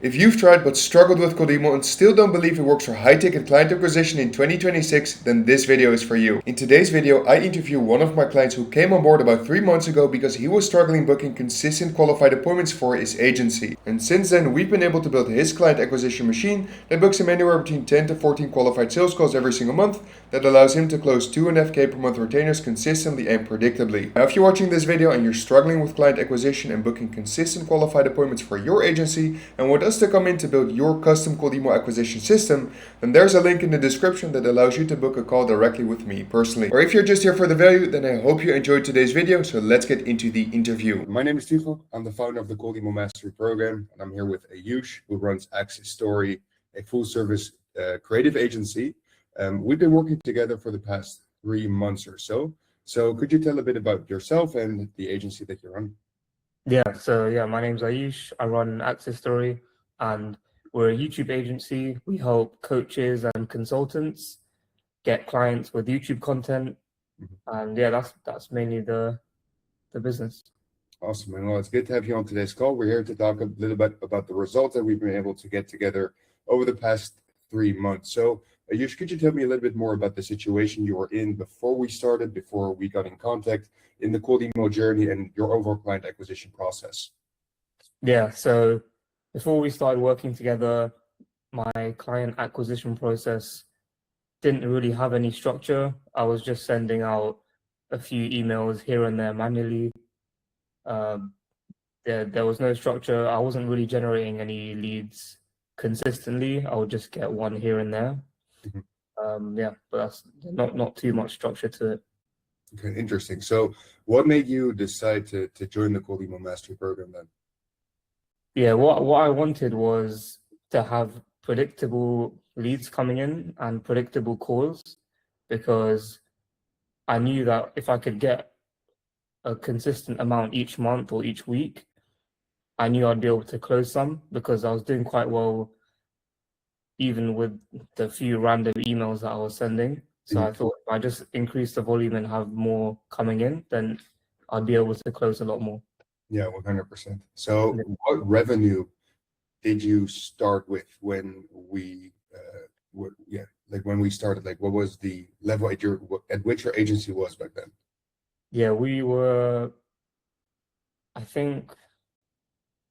If you've tried but struggled with Codimo and still don't believe it works for high-ticket client acquisition in 2026, then this video is for you. In today's video, I interview one of my clients who came on board about 3 months ago because he was struggling booking consistent qualified appointments for his agency. And since then, we've been able to build his client acquisition machine that books him anywhere between 10 to 14 qualified sales calls every single month that allows him to close 2.5K per month retainers consistently and predictably. Now, if you're watching this video and you're struggling with client acquisition and booking consistent qualified appointments for your agency and want us to come in to build your custom Codimo acquisition system, then there's a link in the description that allows you to book a call directly with me personally. Or if you're just here for the value, then I hope you enjoyed today's video, so let's get into the interview. My name is Tuchel. I'm the founder of the Codimo Mastery Program, and I'm here with Ayush, who runs Access Story, a full-service creative agency. We've been working together for the past 3 months or so. So could you tell a bit about yourself and the agency that you run? My name's Ayush. I run Access Story, and we're a YouTube agency. We help coaches and consultants get clients with YouTube content, and that's mainly the business. Awesome, and well, it's good to have you on today's call. We're here to talk a little bit about the results that we've been able to get together over the past 3 months. So, Ayush, could you tell me a little bit more about the situation you were in before we got in contact in the Codimo journey and your overall client acquisition process? Yeah, so before we started working together, my client acquisition process didn't really have any structure. I was just sending out a few emails here and there manually. There was no structure. I wasn't really generating any leads consistently. I would just get one here and there. But that's not too much structure to it. Okay, interesting. So what made you decide to join the Codimo Mastery Program then? Yeah, what I wanted was to have predictable leads coming in and predictable calls, because I knew that if I could get a consistent amount each month or each week, I knew I'd be able to close some, because I was doing quite well even with the few random emails that I was sending. So I thought if I just increase the volume and have more coming in, then I'd be able to close a lot more. Yeah, 100%. So what revenue did you start with when we when we started? Like, what was the level at which your agency was back then? Yeah, I think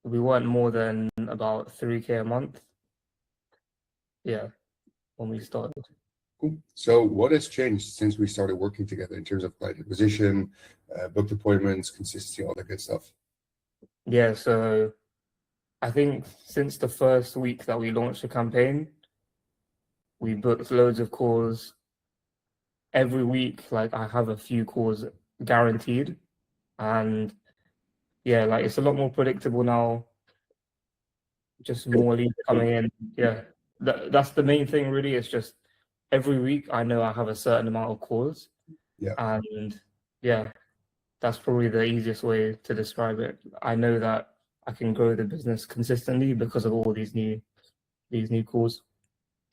we weren't more than about 3K a month. Yeah, when we started. Cool. So what has changed since we started working together in terms of client acquisition, booked appointments, consistency, all that good stuff? Yeah, so I think since the first week that we launched the campaign, we booked loads of calls. Every week, like, I have a few calls guaranteed. And yeah, like, it's a lot more predictable now. Just more leads coming in. Yeah, that's the main thing, really. It's just every week I know I have a certain amount of calls. Yeah. And yeah, that's probably the easiest way to describe it. I know that I can grow the business consistently because of all these new calls.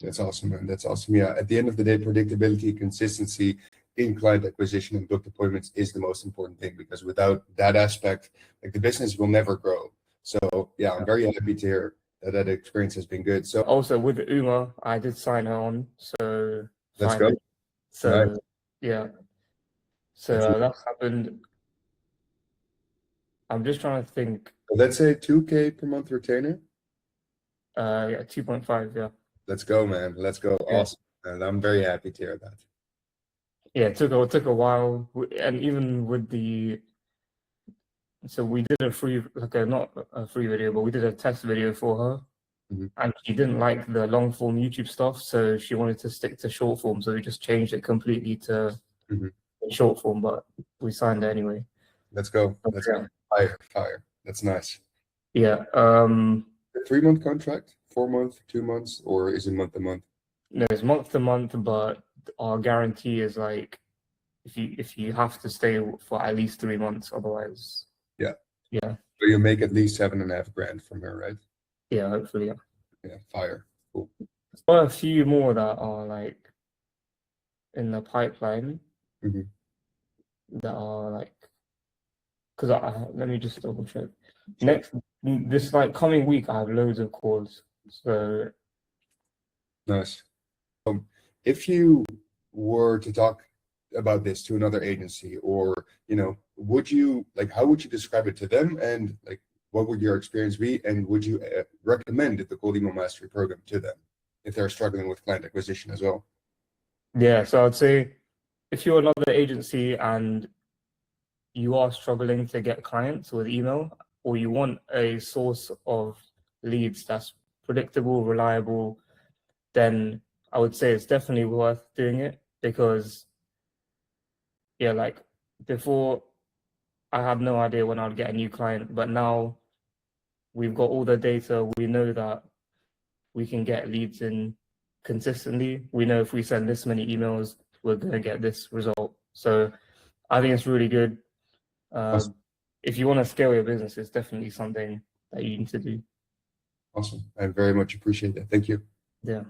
That's awesome, man. That's awesome. Yeah. At the end of the day, predictability, consistency in client acquisition and booked appointments is the most important thing, because without that aspect, like, the business will never grow. So yeah, I'm very happy to hear that experience has been good. So also with Uma, I did sign her on. So let's go. So nice. Yeah. So that's happened. I'm just trying to think. Let's say 2K per month retainer. Yeah, 2.5. Yeah. Let's go, man. Let's go. Yeah. Awesome. And I'm very happy to hear that. Yeah, it took a while, and even with so we did not a free video, but we did a test video for her, and she didn't like the long form YouTube stuff, so she wanted to stick to short form. So we just changed it completely to short form, but we signed it anyway. Let's go. Let's go. Fire. That's nice. Yeah. 3-month contract, 4 month, 2 months, or is it month to month? No, it's month to month, but our guarantee is like if you have to stay for at least 3 months, otherwise. Yeah. Yeah. So you make at least 7.5 grand from her, right? Yeah, hopefully. Yeah. Yeah, fire. Cool. There are a few more that are like in the pipeline that are like, because let me just double check. This like coming week, I have loads of calls. So Nice. If you were to talk about this to another agency, or would you how would you describe it to them, and what would your experience be, and would you recommend the Cold Email Mastery program to them if they're struggling with client acquisition as well? yeah, so I'd say if you're another agency and you are struggling to get clients with email, or you want a source of leads that's predictable, reliable, then I would say it's definitely worth doing it, because yeah, like before I had no idea when I'd get a new client, but now we've got all the data. We know that we can get leads in consistently. We know if we send this many emails, we're going to get this result. So I think it's really good. Awesome. If you want to scale your business, it's definitely something that you need to do. Awesome. I very much appreciate that. Thank you. Yeah.